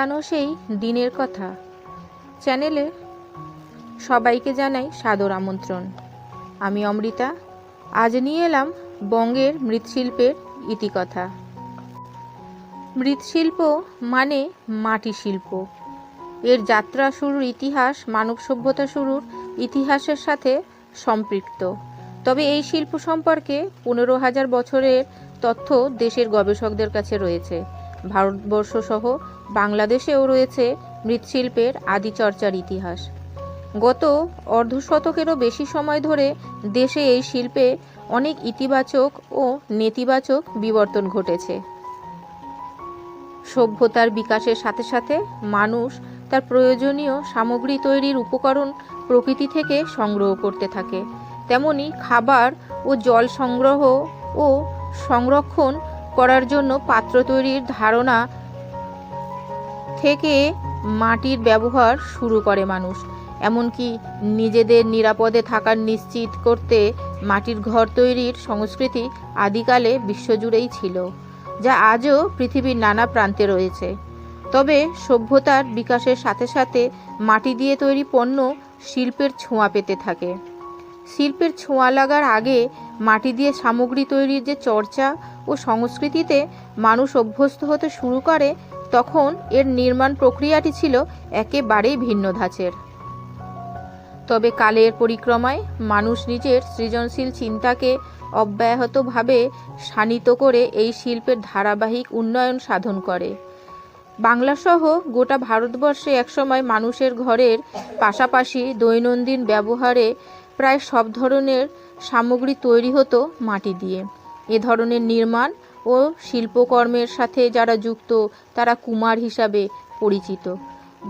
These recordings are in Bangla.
পুরানো সেই দিনের কথা চ্যানেলে সবাইকে জানাই সাদর আমন্ত্রণ। আমি অমৃতা। আজ নিয়ে এলাম বঙ্গের মৃৎশিল্পের ইতিকথা। মৃৎশিল্প মানে মাটি শিল্প। এর যাত্রা শুরুর ইতিহাস মানব সভ্যতা শুরুর ইতিহাসের সাথে সম্পৃক্ত। তবে এই শিল্প সম্পর্কে 15,000 বছরের তথ্য দেশের গবেষকদের কাছে রয়েছে। ভারতবর্ষ সহ বাংলাদেশেও রয়েছে মৃৎশিল্পের আদি চর্চার ইতিহাস। গত অর্ধশতকেরও বেশি সময় ধরে দেশে এই শিল্পে অনেক ইতিবাচক ও নেতিবাচক বিবর্তন ঘটেছে। সভ্যতার বিকাশের সাথে সাথে মানুষ তার প্রয়োজনীয় সামগ্রী তৈরির উপকরণ প্রকৃতি থেকে সংগ্রহ করতে থাকে। তেমনি খাবার ও জল সংগ্রহ ও সংরক্ষণ করার জন্য পাত্র তৈরির ধারণা থেকে মাটির ব্যবহার শুরু করে মানুষ। এমনকি নিজেদের নিরাপদে থাকার নিশ্চিত করতে মাটির ঘর তৈরির সংস্কৃতি আদিকালে বিশ্বজুড়েই ছিল, যা আজও পৃথিবীর নানা প্রান্তে রয়েছে। তবে সভ্যতার বিকাশের সাথে সাথে মাটি দিয়ে তৈরি পণ্য শিল্পের ছোঁয়া পেতে থাকে। শিল্পের ছোঁয়া লাগার আগে মাটি দিয়ে সামগ্রী তৈরির যে চর্চা ও সংস্কৃতিতে মানুষ অভ্যস্ত হতে শুরু করে, তখন এর নির্মাণ প্রক্রিয়াটি ছিল একেবারেই ভিন্ন ধাঁচের। তবে কালের পরিক্রমায় মানুষ নিজের সৃজনশীল চিন্তাকে অব্যাহতভাবে শানিত করে এই শিল্পের ধারাবাহিক উন্নয়ন সাধন করে। বাংলাসহ গোটা ভারতবর্ষে একসময় মানুষের ঘরের পাশাপাশি দৈনন্দিন ব্যবহারে প্রায় সব ধরনের সামগ্রী তৈরি হতো মাটি দিয়ে। এ ধরনের নির্মাণ ও শিল্পকর্মের সাথে যারা যুক্ত তারা কুমার হিসাবে পরিচিত।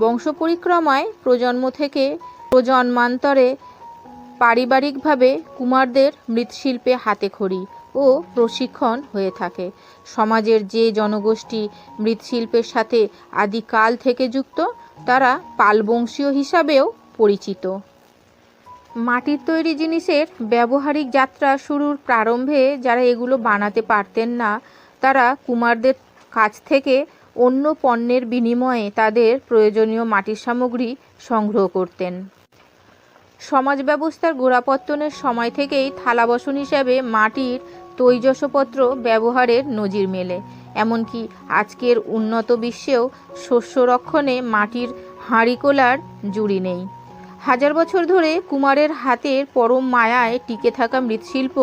বংশ পরিক্রমায় প্রজন্ম থেকে প্রজন্মান্তরে পারিবারিকভাবে কুমারদের মৃৎশিল্পে হাতেখড়ি ও প্রশিক্ষণ হয়ে থাকে। সমাজের যে জনগোষ্ঠী মৃৎশিল্পের সাথে আদিকাল থেকে যুক্ত তারা পালবংশীয় হিসাবেও পরিচিত। মাটির তৈরি জিনিসের ব্যবহারিক যাত্রা শুরুর প্রারম্ভে যারা এগুলো বানাতে পারতেন না, তারা কুমারদের কাছ থেকে অন্য পণ্যের বিনিময়ে তাদের প্রয়োজনীয় মাটির সামগ্রী সংগ্রহ করতেন। সমাজ ব্যবস্থার গোড়াপত্তনের সময় থেকেই থালা বাসন হিসাবে মাটির তৈজসপত্র ব্যবহারের নজির মেলে। এমনকি আজকের উন্নত বিশ্বেও শস্য রক্ষণে মাটির হাঁড়িকোলার জুড়ি নেই। হাজার বছর ধরে কুমারের হাতের পরম মায়ায় টিকে থাকা মৃৎশিল্প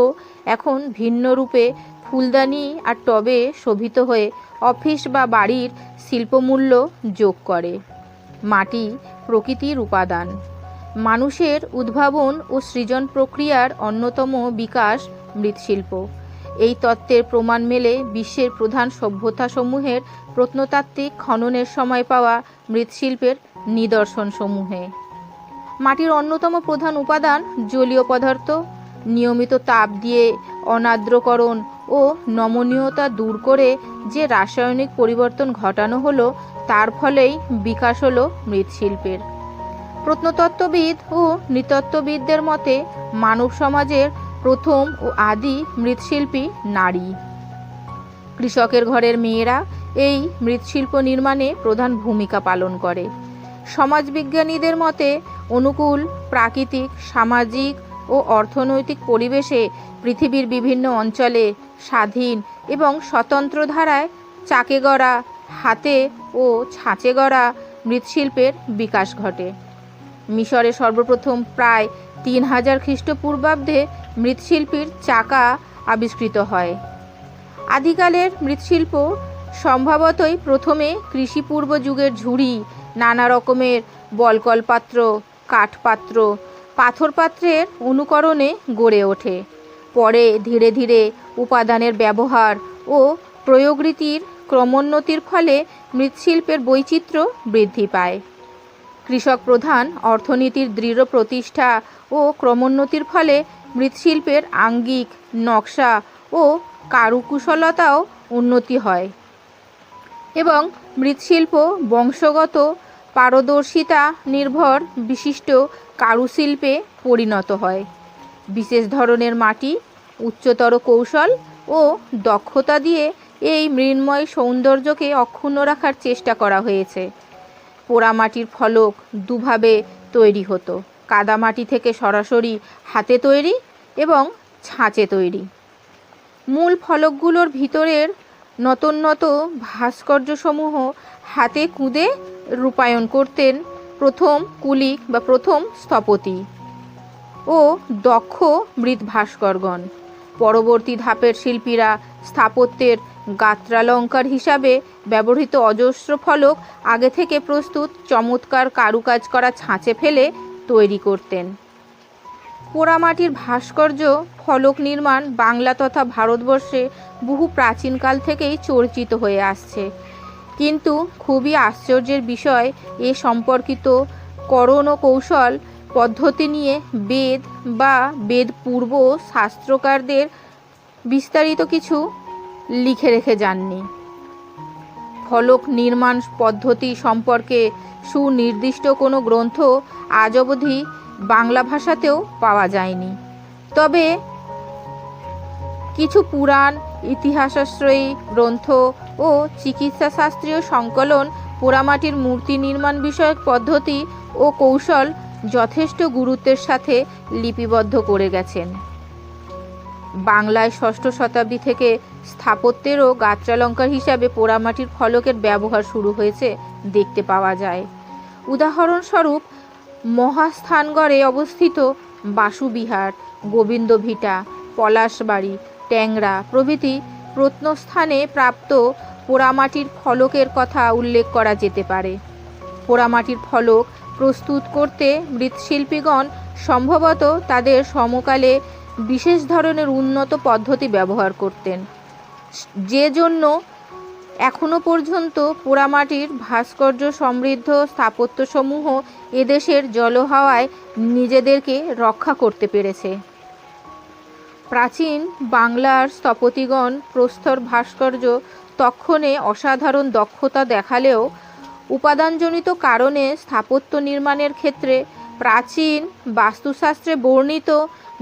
এখন ভিন্ন রূপে ফুলদানি আর টবে শোভিত হয়ে অফিস বা বাড়ির শিল্পমূল্য যোগ করে। মাটি প্রকৃতির উপাদান। মানুষের উদ্ভাবন ও সৃজন প্রক্রিয়ার অন্যতম বিকাশ মৃৎশিল্প। এই তত্ত্বের প্রমাণ মেলে বিশ্বের প্রধান সভ্যতাসমূহের প্রত্নতাত্ত্বিক খননের সময় পাওয়া মৃৎশিল্পের নিদর্শনসমূহে। মাটির অন্যতম প্রধান উপাদান জলীয় পদার্থ। নিয়মিত তাপ দিয়ে অনার্দ্রকরণ ও নমনীয়তা দূর করে যে রাসায়নিক পরিবর্তন ঘটানো হলো, তার ফলেই বিকাশ হলো মৃৎশিল্পের। প্রত্নতত্ত্ববিদ ও নৃতত্ত্ববিদদের মতে মানব সমাজের প্রথম ও আদি মৃৎশিল্পী নারী। কৃষকের ঘরের মেয়েরা এই মৃৎশিল্প নির্মাণে প্রধান ভূমিকা পালন করে। সমাজবিজ্ঞানীদের মতে অনুকূল প্রাকৃতিক, সামাজিক ও অর্থনৈতিক পরিবেশে পৃথিবীর বিভিন্ন অঞ্চলে স্বাধীন এবং স্বতন্ত্র ধারায় চাকে গড়া, হাতে ও ছাঁচে গড়া মৃৎশিল্পের বিকাশ ঘটে। মিশরে সর্বপ্রথম প্রায় 3000 খ্রিস্টপূর্বাব্দে মৃৎশিল্পীর চাকা আবিষ্কৃত হয়। আদিকালের মৃৎশিল্প সম্ভবতই প্রথমে কৃষিপূর্ব যুগের ঝুড়ি, নানা রকমের বলকল পাত্র, কাঠপাত্র, পাথর পাত্রের অনুকরণে গড়ে ওঠে। পরে ধীরে ধীরে উপাদানের ব্যবহার ও প্রয়োগরীতির ক্রমোন্নতির ফলে মৃৎশিল্পের বৈচিত্র্য বৃদ্ধি পায়। কৃষক প্রধান অর্থনীতির দৃঢ় প্রতিষ্ঠা ও ক্রমোন্নতির ফলে মৃৎশিল্পের আঙ্গিক, নকশা ও কারুকুশলতাও উন্নতি হয় এবং মৃৎশিল্প বংশগত পারদর্শিতা নির্ভর বিশিষ্ট কারুশিল্পে পরিণত হয়। বিশেষ ধরনের মাটি, উচ্চতর কৌশল ও দক্ষতা দিয়ে এই মৃন্ময় সৌন্দর্যকে অক্ষুণ্ণ রাখার চেষ্টা করা হয়েছে। পোড়ামাটির ফলক দুভাবে তৈরি হতো, কাদামাটি থেকে সরাসরি হাতে তৈরি এবং ছাঁচে তৈরি। মূল ফলকগুলোর ভিতরের নতোন্নত ভাস্কর্যসমূহ হাতে কুঁদে রূপায়ণ করতেন প্রথম কুলিক বা প্রথম স্থপতি ও দক্ষ মৃৎ ভাস্করগণ। পরবর্তী ধাপের শিল্পীরা স্থাপত্যের গাত্রালঙ্কার হিসাবে ব্যবহৃত অজস্র ফলক আগে থেকে প্রস্তুত চমৎকার কারুকাজ করা ছাঁচে ফেলে তৈরি করতেন। পোড়ামাটির ভাস্কর্য ফলক নির্মাণ বাংলা তথা ভারতবর্ষে বহু প্রাচীনকাল থেকেই চর্চিত হয়ে আসছে, কিন্তু খুবই আশ্চর্যের বিষয় এ সম্পর্কিত করণ ও কৌশল পদ্ধতি নিয়ে বেদ বা বেদ পূর্ব শাস্ত্রকারদের বিস্তারিত কিছু লিখে রেখে যাননি। ফলক নির্মাণ পদ্ধতি সম্পর্কে সুনির্দিষ্ট কোনো গ্রন্থ আজ অবধি বাংলা ভাষাতেও পাওয়া যায়নি। তবে কিছু পুরাণ, ইতিহাসাশ্রয়ী গ্রন্থ ও চিকিৎসা শাস্ত্রীয় সংকলন পোড়ামাটির মূর্তি নির্মাণ বিষয়ক পদ্ধতি ও কৌশল যথেষ্ট গুরুত্বের সাথে লিপিবদ্ধ করে গেছেন। বাংলায় ষষ্ঠ শতাব্দী থেকে স্থাপত্যেরও গাত্রালঙ্কার হিসাবে পোড়ামাটির ফলকের ব্যবহার শুরু হয়েছে দেখতে পাওয়া যায়। উদাহরণস্বরূপ মহাস্থানগড়ে অবস্থিত বাসুবিহার, গোবিন্দভিটা, পলাশবাড়ি, ট্যাংরা প্রভৃতি প্রত্নস্থানে প্রাপ্ত পোড়ামাটির ফলকের কথা উল্লেখ করা যেতে পারে। পোড়ামাটির ফলক প্রস্তুত করতে মৃৎশিল্পীগণ সম্ভবত তাদের সমকালে বিশেষ ধরনের উন্নত পদ্ধতি ব্যবহার করতেন, যে জন্য এখনো পর্যন্ত পোড়ামাটির ভাস্কর্য সমৃদ্ধ স্থাপত্যসমূহ এদেশের জলহাওয়ায় নিজেদেরকে রক্ষা করতে পেরেছে। প্রাচীন বাংলার স্থপতিগণ প্রস্তর ভাস্কর্য তক্ষণে অসাধারণ দক্ষতা দেখালেও উপাদানজনিত কারণে স্থাপত্য নির্মাণের ক্ষেত্রে প্রাচীন বাস্তুশাস্ত্রে বর্ণিত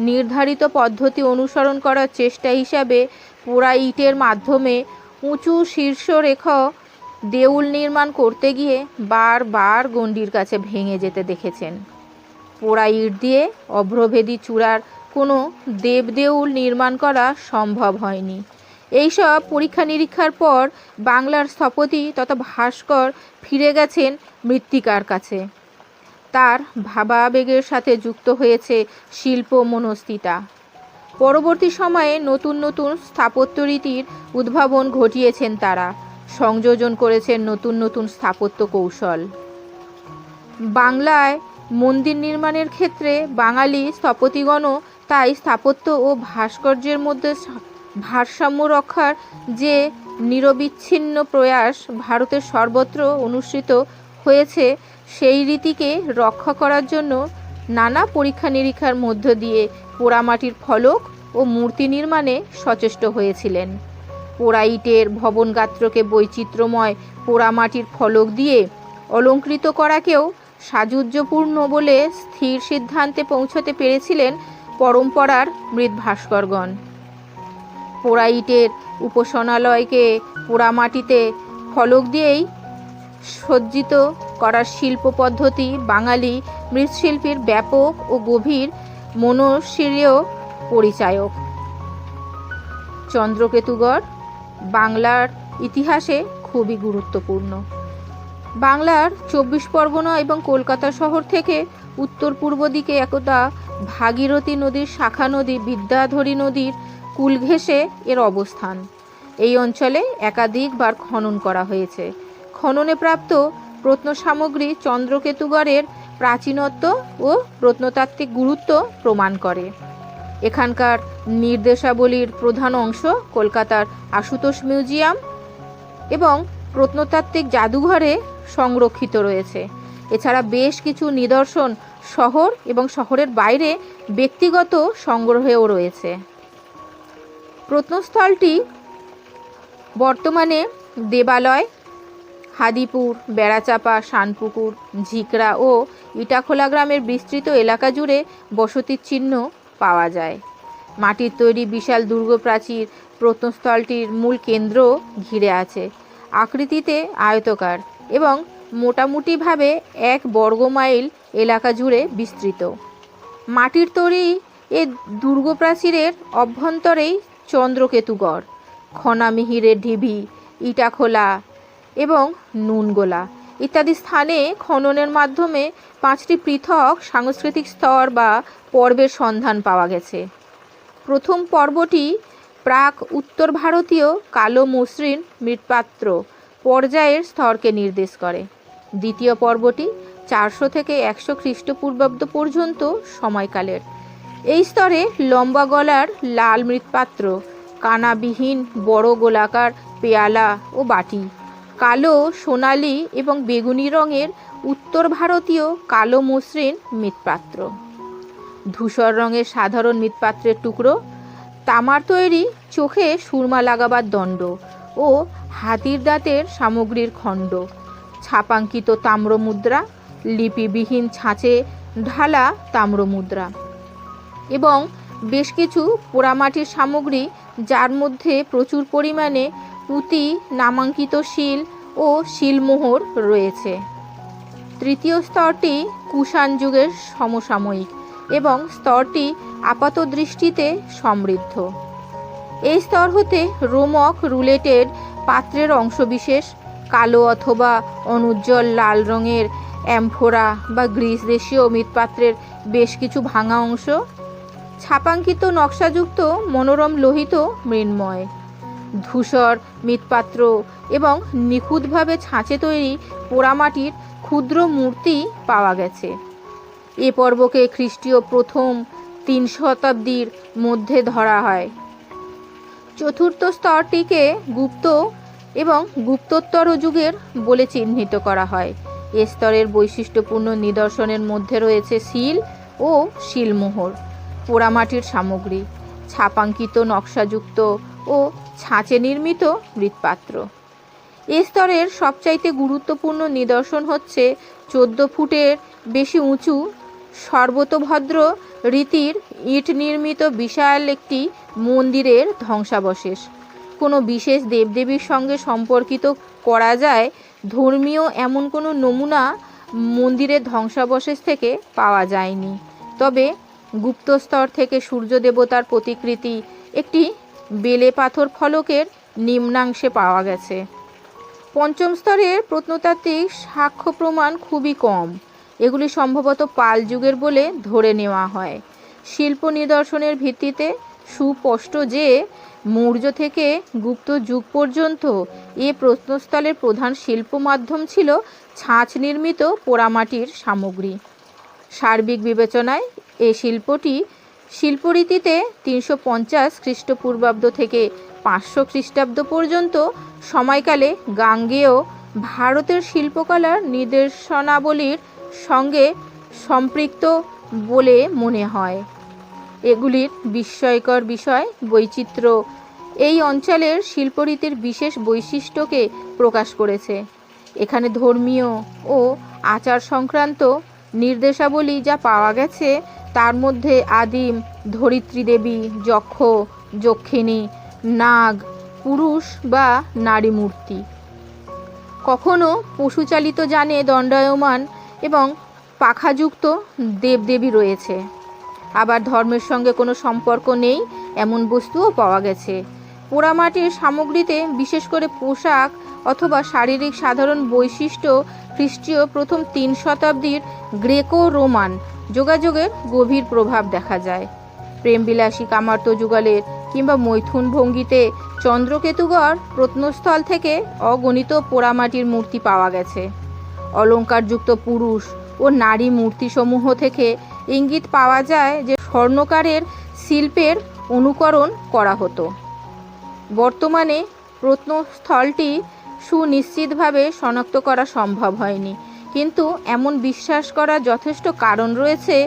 নির্ধারিত পদ্ধতি অনুসরণ করার চেষ্টা হিসাবে পোড়া ইটের মাধ্যমে উঁচু শীর্ষরেখা দেউল নির্মাণ করতে গিয়ে বারবার গণ্ডির কাছে ভেঙে যেতে দেখেছেন। পোড়া ইট দিয়ে অভ্রভেদী চূড়ার কোনো দেবদেউল নির্মাণ করা সম্ভব হয়নি। এইসব পরীক্ষা নিরীক্ষার পর বাংলার স্থপতি তথা ভাস্কর ফিরে গেছেন মৃত্তিকার কাছে। তার ভাবাবেগের সাথে যুক্ত হয়েছে শিল্প মনস্তিতা। পরবর্তী সময়ে নতুন নতুন স্থাপত্য রীতির উদ্ভাবন ঘটিয়েছেন তারা, সংযোজন করেছেন নতুন নতুন স্থাপত্য কৌশল। বাংলায় মন্দির নির্মাণের ক্ষেত্রে বাঙালি স্থপতিগণও তাই স্থাপত্য ও ভাস্কর্যের মধ্যে ভারসাম্য রক্ষার যে নিরবিচ্ছিন্ন প্রয়াস ভারতের সর্বত্র অনুসৃত হয়েছে, সেই রীতিকে রক্ষা করার জন্য নানা পরীক্ষা নিরীক্ষার মধ্য দিয়ে পোড়ামাটির ফলক ও মূর্তি নির্মাণে সচেষ্ট হয়েছিলেন। পোড়া ইটের ভবনগাত্রকে বৈচিত্র্যময় পোড়ামাটির ফলক দিয়ে অলঙ্কৃত করাকেও সাযুজ্যপূর্ণ বলে স্থির সিদ্ধান্তে পৌঁছতে পেরেছিলেন পরম্পরার মৃৎ ভাস্করগণ। পোড়া ইটের উপাসনালয়কে পোড়ামাটিতে ফলক দিয়েই সজ্জিত করার শিল্প পদ্ধতি বাঙালি মৃৎশিল্পীর ব্যাপক ও গভীর মনস্বীয় পরিচায়ক। চন্দ্রকেতুগড় বাংলার ইতিহাসে খুবই গুরুত্বপূর্ণ। বাংলার 24 পরগনা এবং কলকাতা শহর থেকে উত্তর পূর্ব দিকে একদা ভাগীরথী নদীর শাখা নদী বিদ্যাধরী নদীর কূল ঘেঁষে এর অবস্থান। এই অঞ্চলে একাধিকবার খনন করা হয়েছে। খননে প্রাপ্ত প্রত্ন সামগ্রী চন্দ্রকেতুগড়ের প্রাচীনত্ব ও প্রত্নতাত্ত্বিক গুরুত্ব প্রমাণ করে। এখানকার নির্দেশাবলীর প্রধান অংশ কলকাতার আশুতোষ মিউজিয়াম এবং প্রত্নতাত্ত্বিক জাদুঘরে সংরক্ষিত রয়েছে। এছাড়া বেশ কিছু নিদর্শন শহর এবং শহরের বাইরে ব্যক্তিগত সংগ্রহেও রয়েছে। প্রত্নস্থলটি বর্তমানে দেবালয়, হাদিপুর, বেড়াচাপা, শানপুকুর, ঝিকরা ও ইটাখোলা গ্রামের বিস্তৃত এলাকা জুড়ে বসতির চিহ্ন পাওয়া যায়। মাটির তৈরি বিশাল দুর্গ প্রাচীর প্রত্নস্থলটির মূল কেন্দ্র ঘিরে আছে। আকৃতিতে আয়তাকার এবং মোটামুটিভাবে 1 বর্গমাইল এলাকা জুড়ে বিস্তৃত। মাটির তৈরি এ দুর্গপ্রাচীরের অভ্যন্তরেই চন্দ্রকেতুগড়, খনামিহিরের ঢিবি, ইটাখোলা এবং নুনগোলা ইত্যাদি স্থানে খননের মাধ্যমে 5টি পৃথক সাংস্কৃতিক স্তর বা পর্বের সন্ধান পাওয়া গেছে। প্রথম পর্বটি প্রাক উত্তর ভারতীয় কালো মসৃণ মৃৎপাত্র পর্যায়ের স্তরকে নির্দেশ করে। দ্বিতীয় পর্বটি 400 থেকে 100 খ্রিস্টপূর্বাব্দ পর্যন্ত সময়কালের। এই স্তরে লম্বা গলার লাল মৃৎপাত্র, কানাবিহীন বড় গোলাকার পেয়ালা ও বাটি, কালো, সোনালি এবং বেগুনি রঙের উত্তর ভারতীয় কালো মসৃণ মৃৎপাত্র, ধূসর রঙের সাধারণ মৃৎপাত্রের টুকরো, তামার তৈরি চোখে সুরমা লাগাবার দণ্ড ও হাতির দাঁতের সামগ্রীর খণ্ড, ছাপাঙ্কিত তাম্রমুদ্রা, লিপিবিহীন ছাঁচে ঢালা তাম্রমুদ্রা এবং বেশ কিছু পোড়ামাটির সামগ্রী, যার মধ্যে প্রচুর পরিমাণে পুঁতি, নামাঙ্কিত শিল ও শিলমোহর রয়েছে। তৃতীয় স্তরটি কুষাণ যুগের সমসাময়িক এবং স্তরটি আপাত দৃষ্টিতে সমৃদ্ধ। এই স্তর হতে রোমক রুলেটেড পাত্রের অংশবিশেষ, কালো অথবা অনুজ্জ্বল লাল রঙের অ্যামফোরা বা গ্রিস দেশীয় মৃৎপাত্রের বেশ কিছু ভাঙা অংশ, ছাপাঙ্কিত নকশাযুক্ত মনোরম লোহিত মৃন্ময়, ধূসর মৃৎপাত্র এবং নিখুঁতভাবে ছাঁচে তৈরি পোড়ামাটির ক্ষুদ্র মূর্তি পাওয়া গেছে। এ পর্বকে খ্রিস্টীয় প্রথম 3 শতাব্দীর মধ্যে ধরা হয়। চতুর্থ স্তরটিকে গুপ্ত এবং গুপ্তোত্তর যুগের বলে চিহ্নিত করা হয়। এ স্তরের বৈশিষ্ট্যপূর্ণ নিদর্শনের মধ্যে রয়েছে শিল ও শিলমোহর, পোড়ামাটির সামগ্রী, ছাপাঙ্কিত নকশাযুক্ত ও ছাঁচে নির্মিত মৃৎপাত্র। এ স্তরের সবচাইতে গুরুত্বপূর্ণ নিদর্শন হচ্ছে 14 ফুটের বেশি উঁচু সর্বতোভদ্র রীতির ইট নির্মিত বিশাল একটি মন্দিরের ধ্বংসাবশেষ। কোনো বিশেষ দেবদেবীর সঙ্গে সম্পর্কিত করা যায় ধর্মীয় এমন কোনো নমুনা মন্দিরের ধ্বংসাবশেষ থেকে পাওয়া যায়নি। তবে গুপ্ত স্তর থেকে সূর্য দেবতার প্রতিকৃতি একটি বেলে পাথর ফলকের নিম্নাংশে পাওয়া গেছে। পঞ্চম স্তরের প্রত্নতাত্ত্বিক সাক্ষ্য প্রমাণ খুবই কম। এগুলি সম্ভবত পাল যুগের বলে ধরে নেওয়া হয়। শিল্প নিদর্শনের ভিত্তিতে সুস্পষ্ট যে মৌর্য থেকে গুপ্ত যুগ পর্যন্ত এ প্রত্নস্থলের প্রধান শিল্প মাধ্যম ছিল ছাঁচ নির্মিত পোড়ামাটির সামগ্রী। সার্বিক বিবেচনায় এই শিল্পটি শিল্পরীতিতে 350 খ্রিস্টপূর্বাব্দ থেকে 500 খ্রিস্টাব্দ পর্যন্ত সময়কালে গাঙ্গেয় ভারতের শিল্পকলার নির্দেশনাবলীর সঙ্গে সম্পৃক্ত বলে মনে হয়। এগুলির বিস্ময়কর বিষয় বৈচিত্র্য এই অঞ্চলের শিল্পরীতির বিশেষ বৈশিষ্ট্যকে প্রকাশ করেছে। এখানে ধর্মীয় ও আচার সংক্রান্ত নির্দেশাবলী যা পাওয়া গেছে তার মধ্যে আদিম ধরিত্রী দেবী, যক্ষ, যক্ষিণী, নাগ, পুরুষ বা নারী মূর্তি, কখনো পশুচালিত যানে দণ্ডায়মান এবং পাখাযুক্ত দেবদেবী রয়েছে। আবার ধর্মের সঙ্গে কোনো সম্পর্ক নেই এমন বস্তুও পাওয়া গেছে। পোড়ামাটির সামগ্রীতে বিশেষ করে পোশাক অথবা শারীরিক সাধারণ বৈশিষ্ট্য খ্রিস্টীয় প্রথম 3 শতাব্দীর গ্রেকো রোমান যোগাযোগের গভীর প্রভাব দেখা যায়। প্রেমবিলাসী কামার্ত যুগলের কিংবা মৈথুন ভঙ্গিতে চন্দ্রকেতুগড় প্রত্নস্থল থেকে অগণিত পোড়ামাটির মূর্তি পাওয়া গেছে। অলঙ্কারযুক্ত পুরুষ ও নারী মূর্তিসমূহ থেকে ইঙ্গিত পাওয়া যায় যে স্বর্ণকারের শিল্পের অনুকরণ করা হতো। বর্তমানে প্রত্নস্থলটি সুনিশ্চিতভাবে শনাক্ত করা সম্ভব হয়নি, কিন্তু এমন বিশ্বাস করার যথেষ্ট কারণ রয়েছে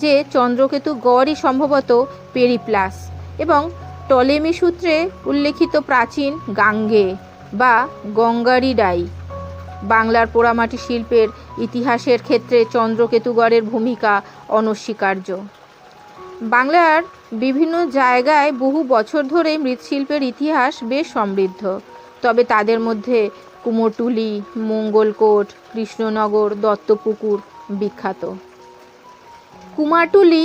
যে চন্দ্রকেতুগড়ই সম্ভবত পেরিপ্লাস এবং টলেমি সূত্রে উল্লেখিত প্রাচীন গাঙ্গে বা গঙ্গারিডাই। বাংলার পোড়ামাটি শিল্পের ইতিহাসের ক্ষেত্রে চন্দ্রকেতুগড়ের ভূমিকা অনস্বীকার্য। বাংলার বিভিন্ন জায়গায় বহু বছর ধরে মৃৎশিল্পের ইতিহাস বেশ সমৃদ্ধ। তবে তাদের মধ্যে কুমোরটুলি, মঙ্গলকোট, কৃষ্ণনগর, দত্তপুকুর বিখ্যাত। কুমারটুলি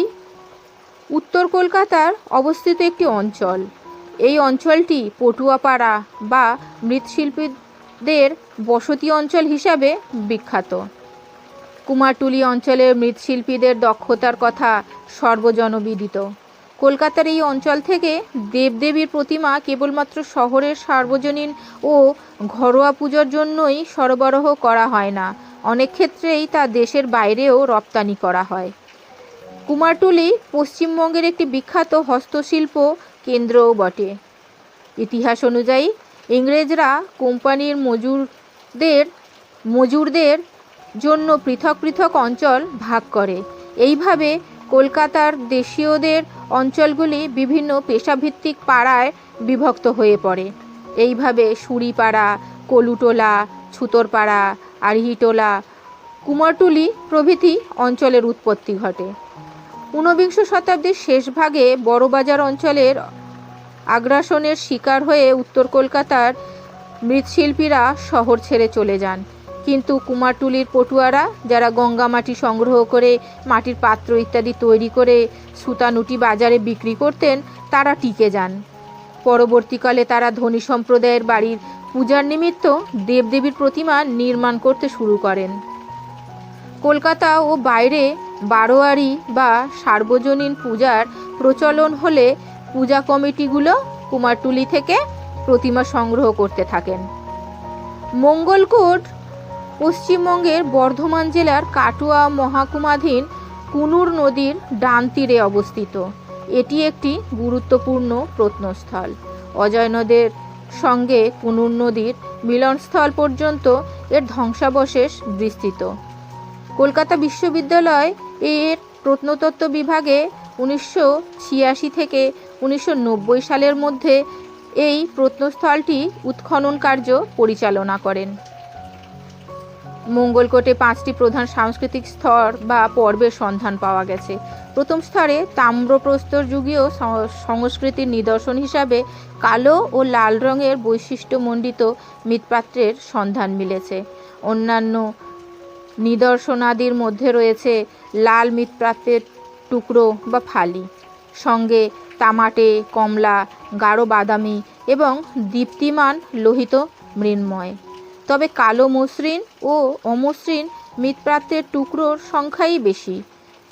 উত্তর কলকাতার অবস্থিত একটি অঞ্চল। এই অঞ্চলটি পটুয়াপাড়া বা মৃৎশিল্পীদের বসতি অঞ্চল হিসাবে বিখ্যাত। কুমারটুলি অঞ্চলের মৃৎশিল্পীদের দক্ষতার কথা সর্বজনবিদিত। কলকাতার এই অঞ্চল থেকে দেবদেবীর প্রতিমা কেবলমাত্র শহরের সার্বজনীন ও ঘরোয়া পুজোর জন্যই সরবরাহ করা হয় না, অনেক ক্ষেত্রেই তা দেশের বাইরেও রপ্তানি করা হয়। কুমারটুলি পশ্চিমবঙ্গের একটি বিখ্যাত হস্তশিল্প কেন্দ্রও বটে। ইতিহাস অনুযায়ী ইংরেজরা কোম্পানির মজুরদের জন্য পৃথক পৃথক অঞ্চল ভাগ করে। এইভাবে কলকাতার দেশীয়দের অঞ্চলগুলি বিভিন্ন পেশাভিত্তিক পাড়ায় বিভক্ত হয়ে পড়ে। এইভাবে সুরিপাড়া, কলুটোলা, ছুতোরপাড়া, আড়িহিটোলা, কুমারটুলি প্রভৃতি অঞ্চলের উৎপত্তি ঘটে। ঊনবিংশ শতাব্দীর শেষ ভাগে বড়বাজার অঞ্চলের আগ্রাসনের শিকার হয়ে উত্তর কলকাতার মৃৎশিল্পীরা শহর ছেড়ে চলে যান। কিন্তু কুমারটুলির পটুয়ারা, যারা গঙ্গা মাটি সংগ্রহ করে মাটির পাত্র ইত্যাদি তৈরি করে সুতানুটি বাজারে বিক্রি করতেন, তারা টিকে যান। পরবর্তীকালে তারা ধনী সম্প্রদায়ের বাড়ির পূজার নিমিত্ত দেবদেবীর প্রতিমা নির্মাণ করতে শুরু করেন। কলকাতা ও বাইরে বারোয়ারি বা সার্বজনীন পূজার প্রচলন হলে পূজা কমিটিগুলো কুমারটুলি থেকে প্রতিমা সংগ্রহ করতে থাকেন। মঙ্গলকোট পশ্চিমবঙ্গের বর্ধমান জেলার কাটোয়া মহকুমাধীন কুনুর নদীর ডান তীরে অবস্থিত। এটি একটি গুরুত্বপূর্ণ প্রত্নস্থল। অজয় নদের সঙ্গে কুনুর নদীর মিলনস্থল পর্যন্ত এর ধ্বংসাবশেষ বিস্তৃত। কলকাতা বিশ্ববিদ্যালয় এর প্রত্নতত্ত্ব বিভাগে 1986 থেকে 1990 সালের মধ্যে এই প্রত্নস্থলটি উৎখনন কার্য পরিচালনা করেন। মঙ্গলকোটে 5টি প্রধান সাংস্কৃতিক স্তর বা পর্বের সন্ধান পাওয়া গেছে। প্রথম স্তরে তাম্রপ্রস্তর যুগীয় সংস্কৃতির নিদর্শন হিসাবে কালো ও লাল রঙের বৈশিষ্ট্যমণ্ডিত মৃৎপাত্রের সন্ধান মিলেছে। অন্যান্য নিদর্শনাদির মধ্যে রয়েছে লাল মৃৎপাত্রের টুকরো বা ফালি, সঙ্গে তামাটে, কমলা, গাঢ় বাদামি এবং দীপ্তিমান লোহিত মৃন্ময়। তবে কালো মসৃণ ও অমসৃণ মৃৎপাত্রের টুকরোর সংখ্যাই বেশি।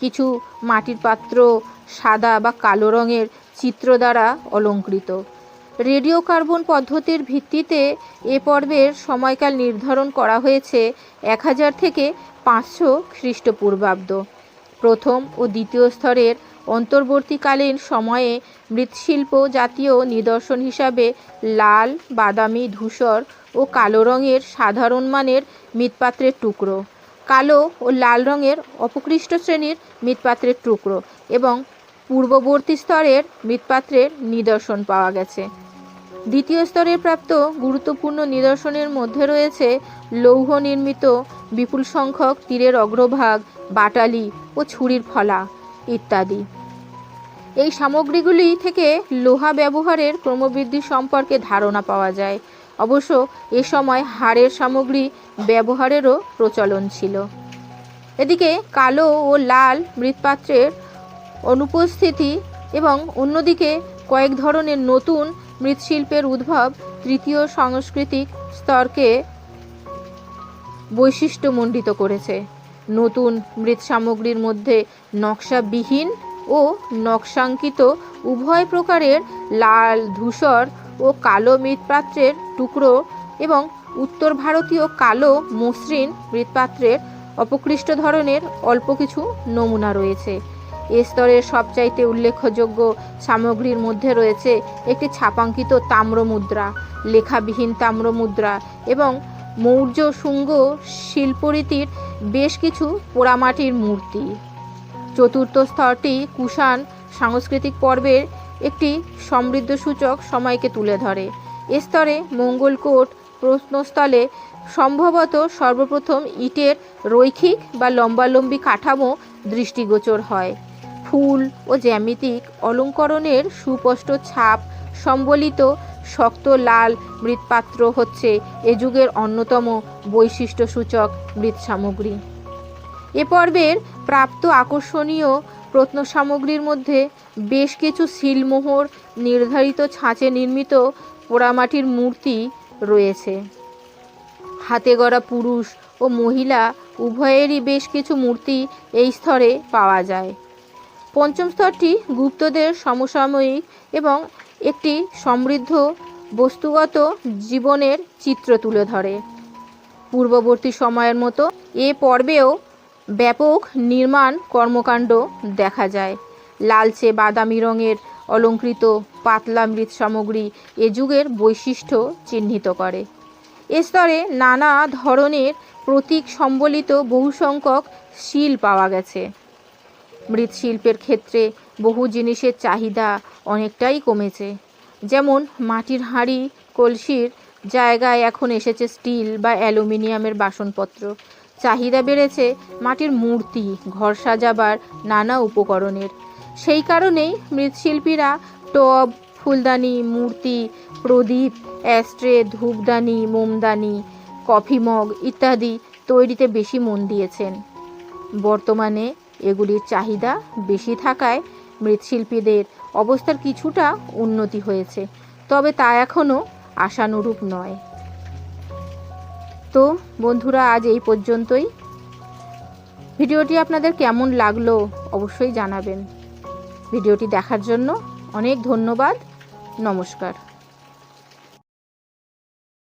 কিছু মাটির পাত্র সাদা বা কালো রঙের চিত্র দ্বারা অলঙ্কৃত। রেডিও কার্বন পদ্ধতির ভিত্তিতে এ পর্বের সময়কাল নির্ধারণ করা হয়েছে 1000 থেকে 500 খ্রিস্টপূর্বাব্দ। প্রথম ও দ্বিতীয় স্তরের অন্তর্বর্তীকালীন সময়ে মৃৎশিল্প জাতীয় নিদর্শন হিসাবে লাল, বাদামি, ধূসর ও কালো রঙের সাধারণ মানের মৃৎপাত্রের টুকরো, কালো ও লাল রঙের অপকৃষ্ট শ্রেণীর মৃৎপাত্রের টুকরো এবং পূর্ববর্তী স্তরের মৃৎপাত্রের নিদর্শন পাওয়া গেছে। দ্বিতীয় স্তরের প্রাপ্ত গুরুত্বপূর্ণ নিদর্শনের মধ্যে রয়েছে লৌহ নির্মিত বিপুল সংখ্যক তীরের অগ্রভাগ, বাটালি ও ছুরির ফলা ইত্যাদি। এই সামগ্রীগুলি থেকে লোহা ব্যবহারের ক্রমবৃদ্ধি সম্পর্কে ধারণা পাওয়া যায়। অবশ্য এ সময় হাড়ের সামগ্রী ব্যবহারেরও প্রচলন ছিল। এদিকে কালো ও লাল মৃৎপাত্রের অনুপস্থিতি এবং অন্যদিকে কয়েক ধরনের নতুন মৃৎশিল্পের উদ্ভব তৃতীয় সাংস্কৃতিক স্তরকে বৈশিষ্ট্যমণ্ডিত করেছে। নতুন মৃৎ সামগ্রীর মধ্যে নকশাবিহীন ও নকশাঙ্কিত উভয় প্রকারের লাল, ধূসর ও কালো মৃৎপাত্রের টুকরো এবং উত্তর ভারতীয় কালো মসৃণ মৃৎপাত্রের অপকৃষ্ট ধরনের অল্প কিছু নমুনা রয়েছে। এ স্তরের সবচাইতে উল্লেখযোগ্য সামগ্রীর মধ্যে রয়েছে একটি ছাপাঙ্কিত তাম্রমুদ্রা, লেখাবিহীন তাম্রমুদ্রা এবং মৌর্য শুঙ্গ শিল্পরীতির বেশ কিছু পোড়ামাটির মূর্তি। চতুর্থ স্তরটি কুষাণ সাংস্কৃতিক পর্বের একটি সমৃদ্ধসূচক সময়কে তুলে ধরে। এ স্তরে মঙ্গলকোট প্রত্নস্থলে সম্ভবত সর্বপ্রথম ইটের রৈখিক বা লম্বালম্বি কাঠামো দৃষ্টিগোচর হয়। ফুল ও জ্যামিতিক অলঙ্করণের সুস্পষ্ট ছাপ সম্বলিত শক্ত লাল মৃৎপাত্র হচ্ছে এ যুগের অন্যতম বৈশিষ্ট্যসূচক মৃৎ সামগ্রী। এ পর্বের প্রাপ্ত আকর্ষণীয় প্রত্নসামগ্রীর মধ্যে বেশ কিছু সিলমোহর নির্ধারিত ছাঁচে নির্মিত পোড়ামাটির মূর্তি রয়েছে। হাতে গড়া পুরুষ ও মহিলা উভয়েরই বেশ কিছু মূর্তি এই স্তরে পাওয়া যায়। পঞ্চম স্তরটি গুপ্তদের সমসাময়িক এবং একটি সমৃদ্ধ বস্তুগত জীবনের চিত্র তুলে ধরে। পূর্ববর্তী সময়ের মতো এ পর্বেও ব্যাপক নির্মাণ কর্মকাণ্ড দেখা যায়। লালচে বাদামি রঙের অলঙ্কৃত পাতলা মৃৎ সামগ্রী এ যুগের বৈশিষ্ট্য চিহ্নিত করে। এ স্তরে নানা ধরনের প্রতীক সম্বলিত বহু সংখ্যক শিল পাওয়া গেছে। মৃৎশিল্পের ক্ষেত্রে বহু জিনিসের চাহিদা অনেকটাই কমেছে। যেমন মাটির হাঁড়ি কলসির জায়গায় এখন এসেছে স্টিল বা অ্যালুমিনিয়ামের বাসনপত্র। চাহিদা বেড়েছে মাটির মূর্তি, ঘর সাজাবার নানা উপকরণের। সেই কারণেই মৃৎশিল্পীরা টব, ফুলদানি, মূর্তি, প্রদীপ, অ্যাস্ট্রে, ধূপদানি, মোমদানি, কফি মগ ইত্যাদি তৈরিতে বেশি মন দিয়েছেন। বর্তমানে এগুলির চাহিদা বেশি থাকায় মৃৎশিল্পীদের অবস্থার কিছুটা উন্নতি হয়েছে, তবে তা এখনও আশানুরূপ নয়। তো বন্ধুরা, আজ এই পর্যন্তই। ভিডিওটি আপনাদের কেমন লাগলো অবশ্যই জানাবেন। ভিডিওটি দেখার জন্য অনেক ধন্যবাদ। নমস্কার।